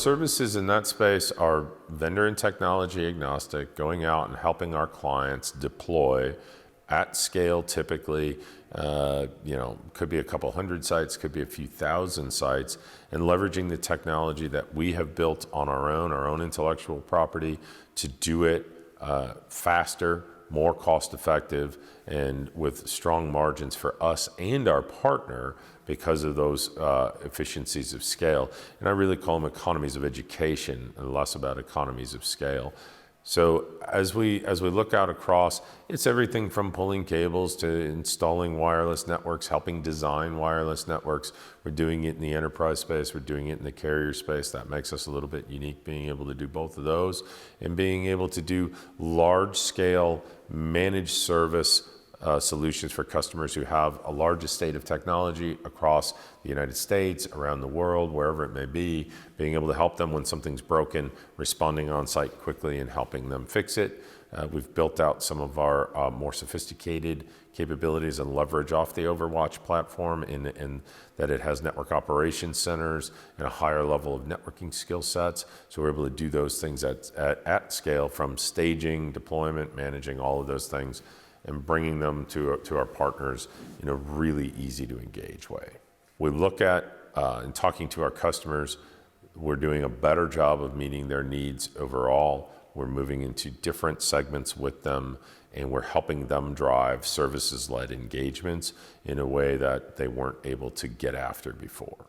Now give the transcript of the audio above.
services in that space are vendor and technology agnostic, going out and helping our clients deploy at scale typically, could be a couple hundred sites, could be a few thousand sites, and leveraging the technology that we have built on our own intellectual property to do it faster, more cost effective, and with strong margins for us and our partner because of those efficiencies of scale. And I really call them economies of education and less about economies of scale. So as we look out across, it's everything from pulling cables to installing wireless networks, helping design wireless networks. We're doing it in the enterprise space, we're doing it in the carrier space. That makes us a little bit unique, being able to do both of those and being able to do large scale managed service solutions for customers who have a large estate of technology across the United States, around the world, wherever it may be, being able to help them when something's broken, responding on site quickly and helping them fix it. We've built out some of our more sophisticated capabilities and leverage off the Overwatch platform in that it has network operations centers and a higher level of networking skill sets. So we're able to do those things at scale, from staging, deployment, managing all of those things, and bringing them to our partners in a really easy to engage way. We look at, in talking to our customers, we're doing a better job of meeting their needs overall. We're moving into different segments with them, and we're helping them drive services-led engagements in a way that they weren't able to get after before.